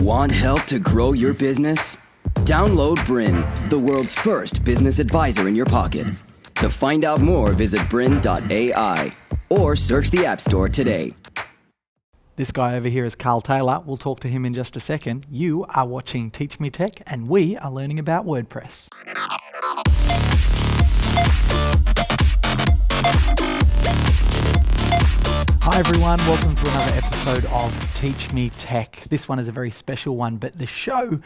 Want help to grow your business? Download BRiN, the world's first business advisor in your pocket. To find out more, visit BRiN.ai or search the App Store today. This guy over here is Carl Taylor. We'll talk to him in just a second. You are watching Teach Me Tech, and we are learning about WordPress. Hi everyone, welcome to another episode of Teach Me Tech. This one is a very special one, but the show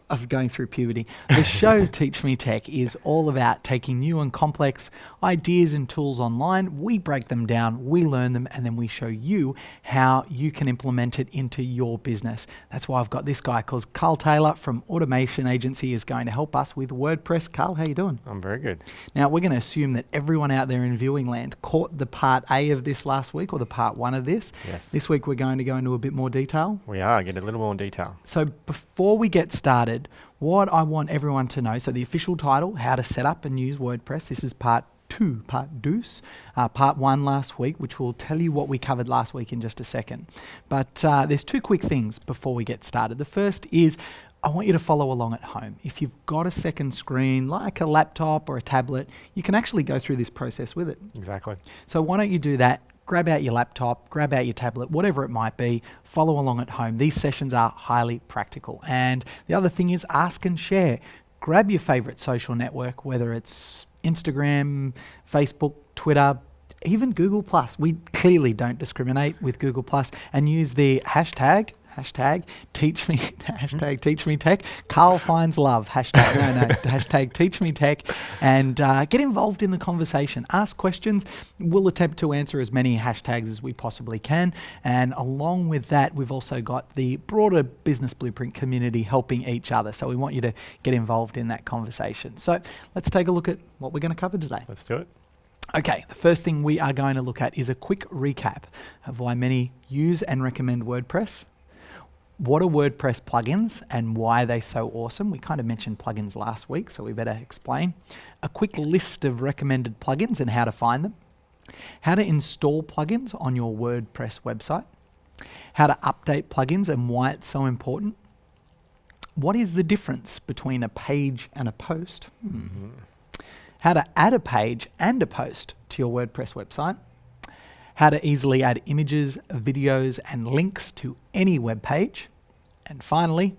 of going through puberty, the show Teach Me Tech is all about taking new and complex ideas and tools online. We break them down, we learn them, and then we show you how you can implement it into your business. That's why I've got this guy called Carl Taylor from Automation Agency is going to help us with WordPress. Carl, how you doing? I'm very good. Now, we're going to assume that everyone out there in viewing land caught the part A of this last week or the part one of this. Yes. This week we're going to go into a bit more detail. We are, get a little more detail. So before we get started, what I want everyone to know, so the official title, how to set up and use WordPress. This is part two, part one last week, which will tell you what we covered last week in just a second. But there's two quick things before we get started. The first is I want you to follow along at home. If you've got a second screen, like a laptop or a tablet, you can actually go through this process with it. Exactly. So why don't you do that? Grab out your laptop, grab out your tablet, whatever it might be, follow along at home. These sessions are highly practical. And the other thing is ask and share. Grab your favorite social network, whether it's Instagram, Facebook, Twitter, even Google+. We clearly don't discriminate with Google+, and use the hashtag teach me tech. Carl finds love. Hashtag teach me tech, and get involved in the conversation. Ask questions. We'll attempt to answer as many hashtags as we possibly can. And along with that, we've also got the broader Business Blueprint community helping each other. So we want you to get involved in that conversation. So let's take a look at what we're going to cover today. Let's do it. Okay, the first thing we are going to look at is a quick recap of why many use and recommend WordPress. What are WordPress plugins and why are they so awesome? We kind of mentioned plugins last week, so we better explain. A quick list of recommended plugins and how to find them. How to install plugins on your WordPress website. How to update plugins and why it's so important. What is the difference between a page and a post? How to add a page and a post to your WordPress website. How to easily add images, videos, and links to any web page. And finally,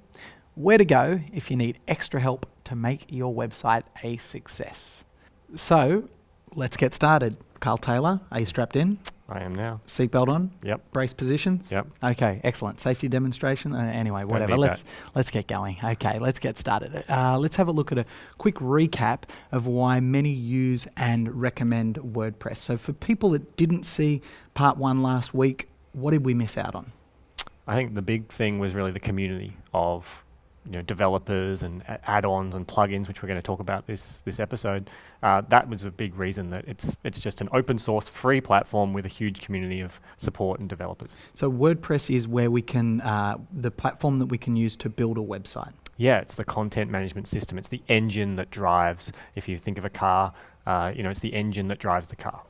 where to go if you need extra help to make your website a success. So let's get started. Carl Taylor, are you strapped in? I am now. Seatbelt on? Yep. Brace positions? Yep. Okay, excellent. Safety demonstration? Anyway, whatever. Let's get going. Okay, let's get started. Let's have a look at a quick recap of why many use and recommend WordPress. So for people that didn't see part one last week, what did we miss out on? I think the big thing was really the community of developers and add-ons and plugins, which we're going to talk about this episode. That was a big reason that it's just an open source free platform with a huge community of support and developers. So WordPress is where we can the platform that we can use to build a website. Yeah, it's the content management system. It's the engine that drives. If you think of a car, it's the engine that drives the car.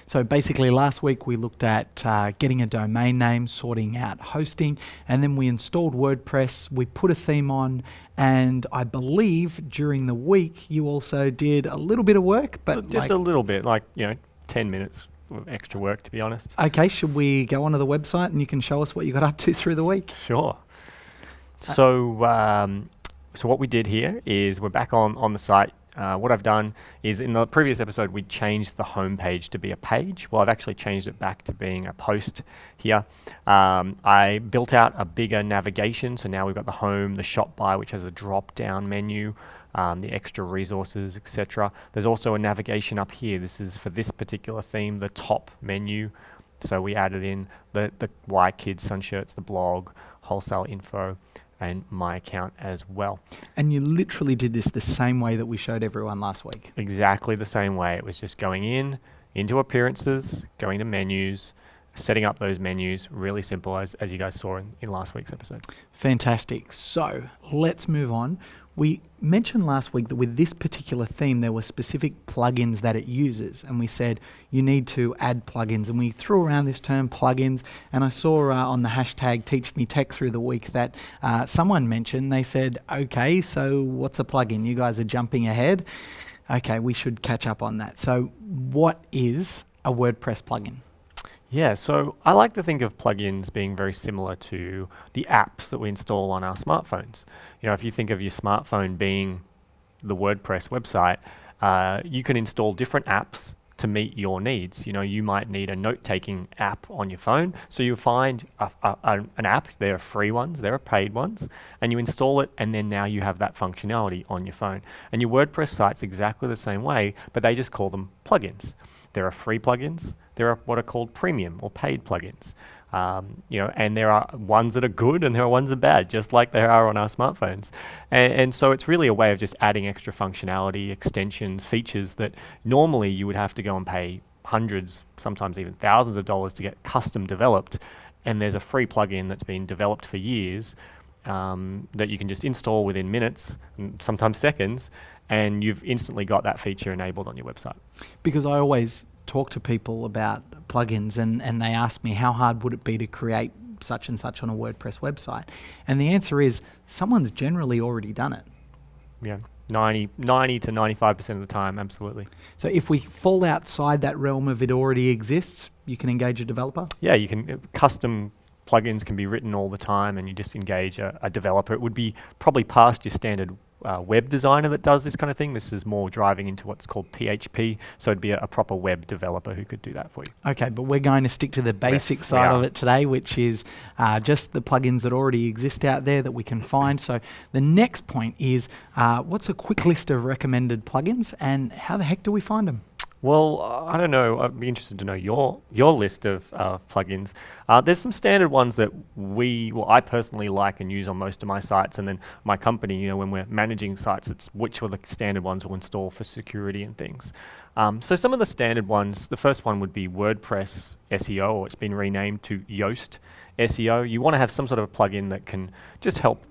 So basically last week we looked at getting a domain name, sorting out hosting, and then we installed WordPress, we put a theme on, and I believe during the week you also did a little bit of work, but just a little bit, 10 minutes of extra work, to be honest. Okay, should we go onto the website and you can show us what you got up to through the week? Sure. So what we did here is we're back on the site. What I've done is in the previous episode we changed the home page to be a page. Well, I've actually changed it back to being a post here. I built out a bigger navigation, so now we've got the home, the shop by, which has a drop down menu, the extra resources, etc. There's also a navigation up here. This is for this particular theme, the top menu. So we added in the why kids sun shirts, the blog, wholesale info, and my account as well. And you literally did this the same way that we showed everyone last week. Exactly the same way. It was just going into appearances, going to menus, setting up those menus, really simple as you guys saw in last week's episode. Fantastic. So let's move on. We mentioned last week that with this particular theme, there were specific plugins that it uses. And we said, you need to add plugins. And we threw around this term plugins. And I saw on the hashtag Teach Me Tech through the week that someone mentioned, they said, okay, so what's a plugin? You guys are jumping ahead. Okay, we should catch up on that. So what is a WordPress plugin? Yeah, so I like to think of plugins being very similar to the apps that we install on our smartphones. If you think of your smartphone being the WordPress website, you can install different apps to meet your needs. You might need a note-taking app on your phone, so you find an app. There are free ones, there are paid ones, and you install it, and then now you have that functionality on your phone. And your WordPress site's exactly the same way, but they just call them plugins. There are free plugins, there are what are called premium or paid plugins. And there are ones that are good and there are ones that are bad, just like there are on our smartphones. And so it's really a way of just adding extra functionality, extensions, features that normally you would have to go and pay hundreds, sometimes even thousands of dollars to get custom developed. And there's a free plugin that's been developed for years that you can just install within minutes, and sometimes seconds, and you've instantly got that feature enabled on your website. Because I always talk to people about plugins and they ask me how hard would it be to create such and such on a WordPress website, and the answer is someone's generally already done it. Yeah, 90 to 95% of the time, absolutely. So if we fall outside that realm of it already exists, you can engage a developer? Yeah, you can. Custom plugins can be written all the time, and you just engage a developer. It would be probably past your standard web designer that does this kind of thing. This is more driving into what's called PHP, so it'd be a proper web developer who could do that for you. Okay, but we're going to stick to the basic side of it today, which is just the plugins that already exist out there that we can find. So the next point is, what's a quick list of recommended plugins, and how the heck do we find them? Well, I don't know. I'd be interested to know your list of plugins. There's some standard ones that I personally like and use on most of my sites, and then my company, when we're managing sites, it's which are the standard ones we'll install for security and things. So some of the standard ones, the first one would be WordPress SEO, or it's been renamed to Yoast SEO. You want to have some sort of a plugin that can just help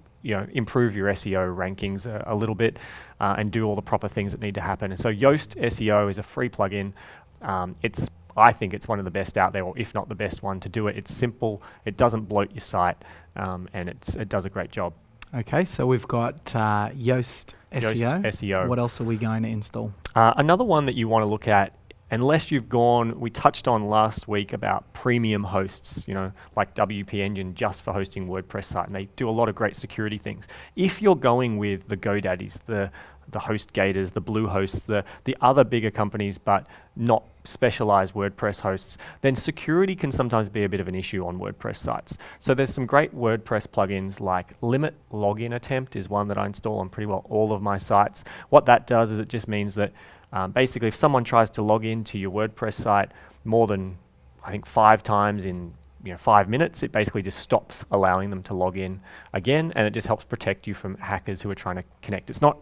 improve your SEO rankings a little bit and do all the proper things that need to happen. And so Yoast SEO is a free plugin. I think it's one of the best out there, or if not the best one to do it. It's simple, it doesn't bloat your site, and it does a great job. Okay, so we've got Yoast SEO. Yoast SEO. What else are we going to install? Another one that you want to look at, unless you've gone, we touched on last week about premium hosts, like WP Engine just for hosting WordPress site, and they do a lot of great security things. If you're going with the GoDaddies, the HostGators, the Bluehosts, the other bigger companies, but not specialized WordPress hosts, then security can sometimes be a bit of an issue on WordPress sites. So there's some great WordPress plugins like Limit Login Attempt is one that I install on pretty well all of my sites. What that does is it just means that basically if someone tries to log into your WordPress site more than, I think, 5 times in 5 minutes, it basically just stops allowing them to log in again, and it just helps protect you from hackers who are trying to connect. It's not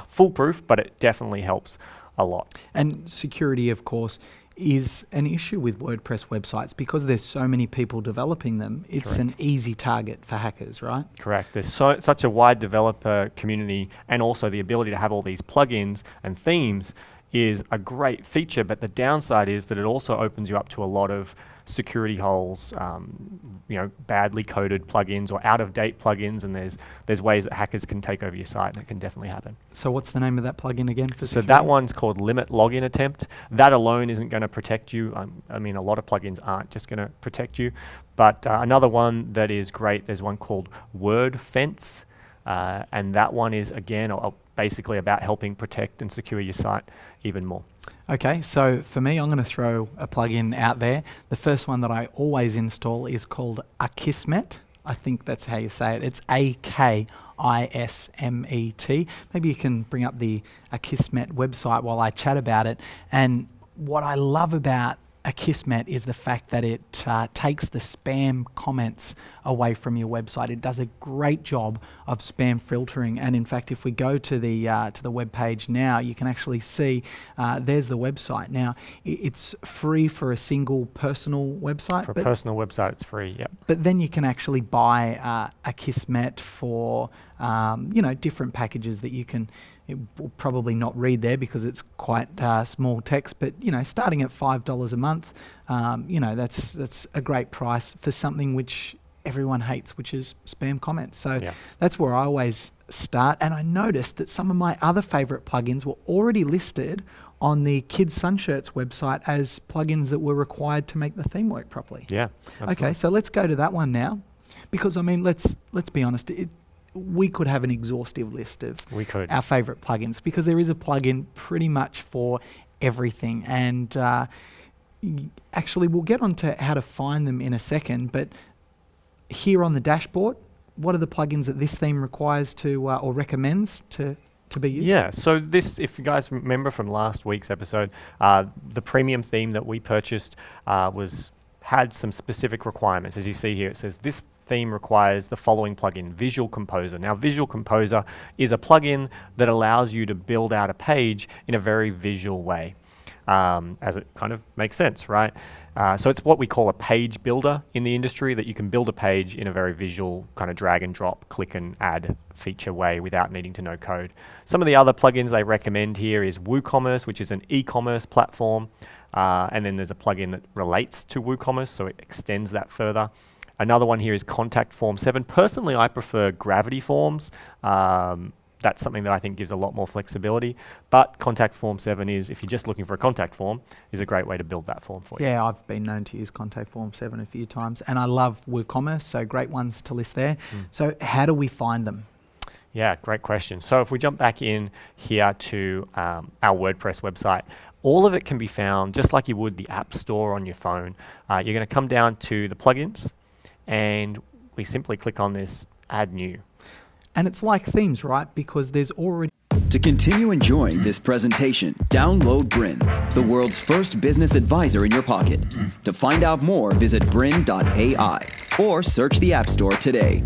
foolproof, but it definitely helps a lot. And security, of course, is an issue with WordPress websites because there's so many people developing them. It's Correct. An easy target for hackers, right? Correct. There's such a wide developer community, and also the ability to have all these plugins and themes is a great feature, but the downside is that it also opens you up to a lot of security holes, badly coded plugins or out-of-date plugins, and there's ways that hackers can take over your site, and it can definitely happen. So what's the name of that plugin again for So security? that one's called Limit Login Attempt. That alone isn't going to protect you. A lot of plugins aren't just going to protect you, but another one that is great, there's one called Word Fence, and that one is, again, basically about helping protect and secure your site even more. Okay, so for me, I'm going to throw a plugin out there. The first one that I always install is called Akismet. I think that's how you say it. It's Akismet. Maybe you can bring up the Akismet website while I chat about it. And what I love about Akismet is the fact that it takes the spam comments away from your website. It does a great job of spam filtering, and in fact, if we go to the web page now, you can actually see there's the website. Now, it's free for a single personal website. For a personal website, it's free. Yep. But then you can actually buy Akismet for different packages that you can. It will probably not read there because it's quite small text, but starting at $5 a month, that's a great price for something which everyone hates, which is spam comments. So that's where I always start. And I noticed that some of my other favorite plugins were already listed on the Kids Sunshirts website as plugins that were required to make the theme work properly. Yeah. Absolutely. Okay, so let's go to that one now, because let's be honest. We could have an exhaustive list of our favorite plugins, because there is a plugin pretty much for everything. And actually, we'll get onto how to find them in a second. But here on the dashboard, what are the plugins that this theme requires to or recommends to be used? Yeah, so this, if you guys remember from last week's episode, the premium theme that we purchased had some specific requirements. As you see here, it says this theme requires the following plugin: Visual Composer. Now, Visual Composer is a plugin that allows you to build out a page in a very visual way, as it kind of makes sense, right? So it's what we call a page builder in the industry, that you can build a page in a very visual kind of drag and drop, click and add feature way without needing to know code. Some of the other plugins they recommend here is WooCommerce, which is an e-commerce platform. And then there's a plugin that relates to WooCommerce, so it extends that further. Another one here is Contact Form 7. Personally, I prefer Gravity Forms. That's something that I think gives a lot more flexibility. But Contact Form 7 is, if you're just looking for a contact form, is a great way to build that form for you. Yeah, I've been known to use Contact Form 7 a few times, and I love WooCommerce, so great ones to list there. So how do we find them? Yeah, great question. So if we jump back in here to our WordPress website, all of it can be found just like you would the App Store on your phone. You're going to come down to the plugins, and we simply click on this Add New. And it's like themes, right? Because there's already... To continue enjoying this presentation, download BRiN, the world's first business advisor in your pocket. To find out more, visit BRiN.ai or search the App Store today.